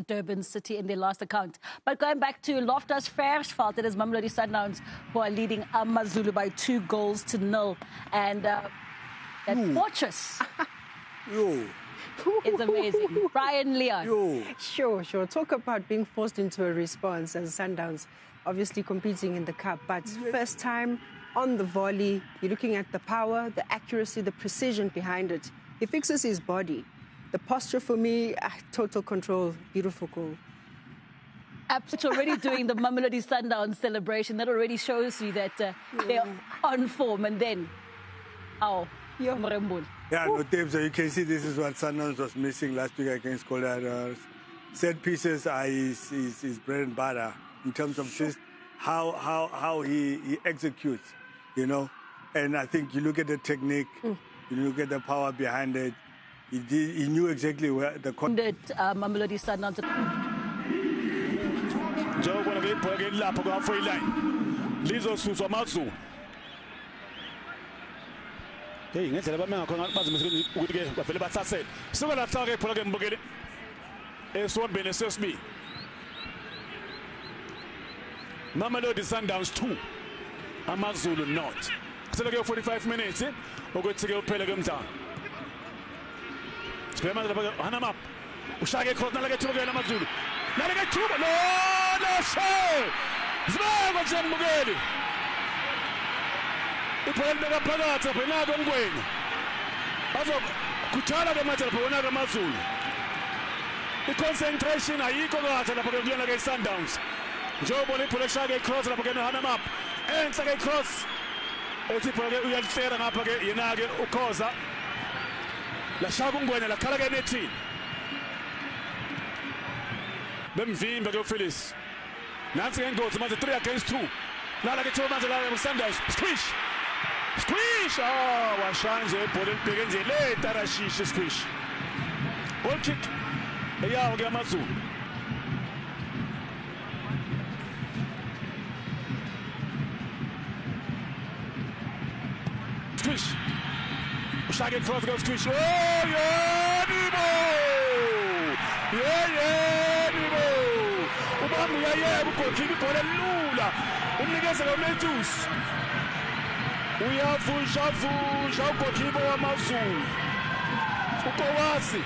Durban City in their last account. But going back to Loftus Versfeld, it is Mamelodi Sundowns who are leading AmaZulu by 2-0. And that fortress is amazing. Brian Leon. Sure. Talk about being forced into a response as Sundowns, obviously competing in the cup. But first time on the volley, you're looking at the power, the accuracy, the precision behind it. He fixes his body. The posture for me, total control, beautiful goal. Absolutely, already doing the Mamelodi Sundowns celebration. That already shows you that they're on form. And then, Mrembul. Yeah, no, Dave, so you can see this is what Sundowns was missing last week against Colorado. Set pieces are his bread and butter in terms of just how he executes, you know. And I think you look at the technique, you look at the power behind it. He knew exactly where the Mamelodi Sundowns. Njengoba ke ibhola ke lapha kwa halfway line. Lizosuswa AmaZulu. Hey, ngendlela bamengakhona bazimise ukuthi ke bavele bathasele. Suka lapha ke ibhola ke mbukele. Eswombeni sesibili. Mamelodi Sundowns 2. AmaZulu not. Kusele ke 45 minutes ukuthi ke uphele ke umdlalo. Sibema lapha Hanamap. Ushake cross nalake thuba ke AmaZulu. Nalake thuba no she. Zibeka nje mbukeli. Ibhola libeka phakathi lapha nako umngweni. Bazokhuthala ke manje lapha wona ke AmaZulu. I-concentration ayikho kahle lapha ke kuyona ke Sundowns. Njengoba ibhola eshake cross lapha ke Hanamap. Enhla ke cross. Ethi ibhola ke uyalihlera ngapha ke yena ke ukhoza. La shaka ungwenya la khala ke nethini bemvimba ke uPhyllis nansi ke ngozi manje 3 against 2 nala ke thoba manje la Sundowns squish washanje ibhola libheke nje le tarashish squish goal kick eyawo ke AmaZulu squish Ushage cross goes squish. Nibo! Nibo! Ubambu yayebo goalkeeper ibhola lula. Umnikeza kaMathews. Uyavusha ugoalkeeper wamaZulu. Ukowasi.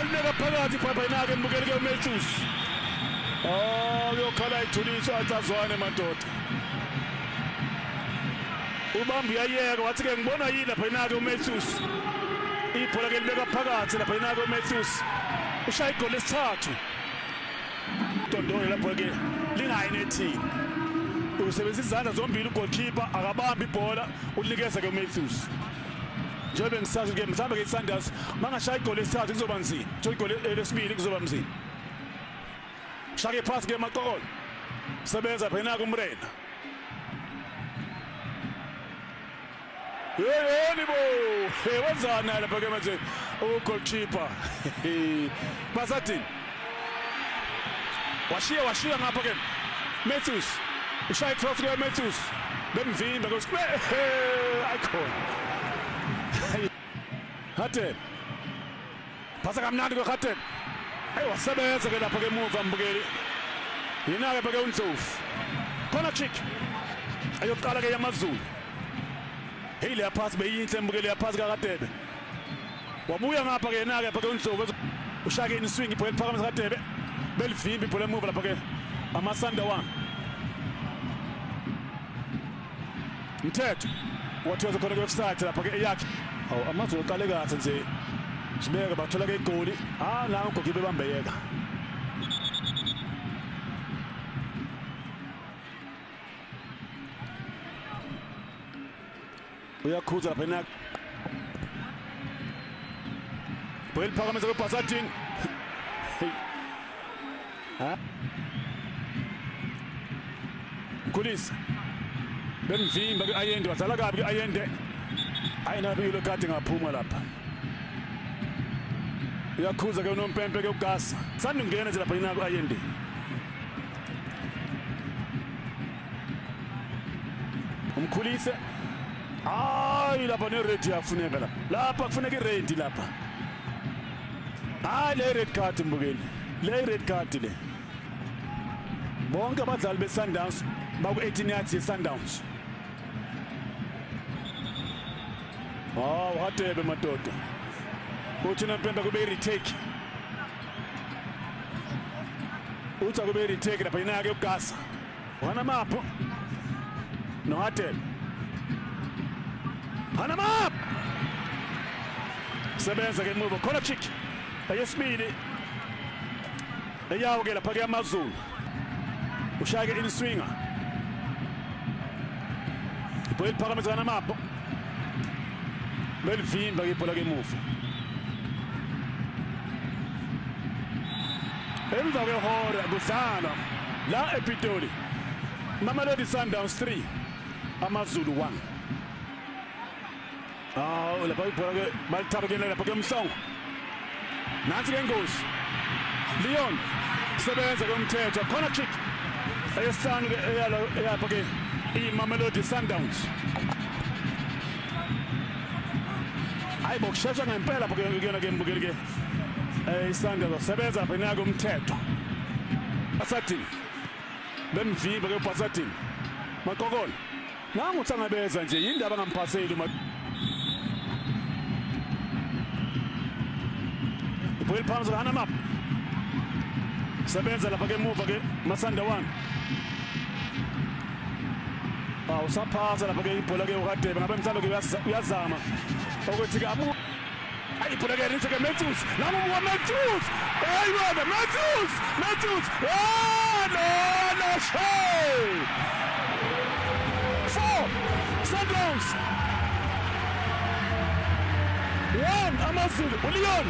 Elibeka phakathi phapha inake mbukeli ke uMathews. Uyokhala ithuliso athazwane madoda. Ubambu yayeka wathi ke ngibona yini lapha inake uMathews ibhola ke libeka phakathi lapha inake uMathews ushaya igoli lesithathu Tondole lapha ke lingayi nethini usebenzisa izandla zombili ugoalkeeper akabamba ibhola ulikeza ke uMathews njengoba ngisazi ke mhlambe ke Sundowns mangashaya igoli lesithathu kuzoba nzima igoli lesibili kuzoba nzima shake pass ke Maqokolo sebenza lapha inake uMrena Nibo! Wenzani lapha ke manje ugoalkeeper. Basathini? Washiya ngapha ke. Mathews. Ushaya cross ke Mathews. Bemvimba ke icon. Hathe. Phasa kamnandi ke Hathe. Hey wasebenza ke lapha ke emuva mbukeli. Yina ke ke uNdlovu. Corner kick. Ayoqala ke AmaZulu. Hey le pass beyinhle mbukeli ya pass kaDebe. Wabuya ngapha ke yena ke phaka uNdlovu ushake in swing ibhola phakathi kaDebe. Belivimba ibhola emuva lapha ke AmaSundowns. Mthetho wathi wazokhona ke offside lapha ke yakhe. AmaZulu uqale kahle nje. Sibeka bathola ke igoli. La ugogibe bambeyeka. Uyakhuza lapha inake. Bhola phakamisa ke Basathini. Kulisa. Bemvimba ke Ayende wadlala kabi ke Ayende. Ayina beyilo kade ngaphuma lapha. Uyakhuza ke uNompempe ke uGasa. Sanda ungena nje lapha inake Ayende. Umkhulise lapha ne-red yafuneka lapha kufuneka i-red lapha le red card mbukeli le red card le bonke abadlali beSundowns baku 18 yards yeSundowns. Hatebe madoda uthi nampemba kube retake uthi kube retake lapha inake uGasa wana mapho no Hatebe hana map sebenza ke move khona chick ayesibili eyawukela phake yamaZulu ushaya ke in swinger ipoel phakamezana mapho belivimba ke ibhola ke move emva kwehora kudlala la ePitoli Mamelodi Sundowns 3 amaZulu 1. Lapha ibhola ke balithabekela lapha ke Mhlongo nansi ke ingozi Leon sebenza komthetho khona kick eyesanu ke eyapha ke iMamelodi Sundowns. Hayi bokushesha ngempela phake kuyona ke mbukeli ke iSundowns sebenza lapha inaka umthetho Pasadini bemvimba ke Pasadini Maqokolo nangu uhlangabeza nje indaba ngampaseli ipoel phambi hana map sebenza lapha ke muva ke Masanda 1 usaphasa lapha ke ibhola ke uHatebe ngabe mthando ke uyazama ukuthi ke abu ayi ibhola ke rinse ke Matthews namu wa Matthews hey brother Matthews no shay 4 Sundowns 1 amaZulu uLeon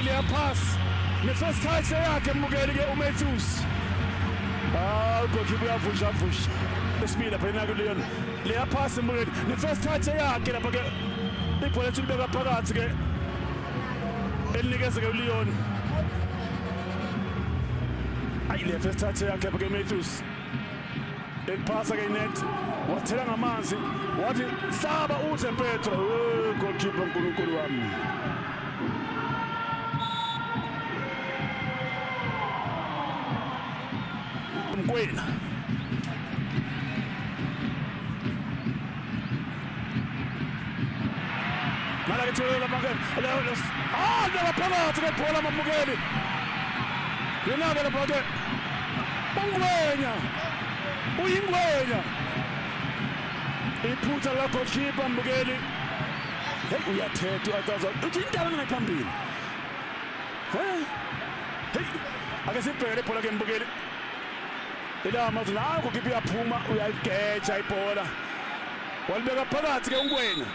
le pass ne first touch yakhe mbukeli ke uMatthews goalkeeper uyavusha esibili lapha inake Leon le pass mbukeli ne first touch yakhe lapha ke ibhola libeka phakathi ke elinikeze ke uLeon ayi le first touch yakhe lapha ke Matthews ipasa ke net wathela ngamanzi wathi saba uhle Petro goalkeeper uNkulunkulu wami Mkwena mala ke thola mangeni la phakathi ke bhola mamukeli yena ke lapha ke Ungwenya uyingwenya iphutha la goalkeeper mbukeli hey uyathetha akaza uthi indaba ngaphambili hey ake sibheke ibhola ke mbukeli ila amaZulu goalkeeper yaphuma uyayigeja ibhola walibeka phakathi ke Ungwenya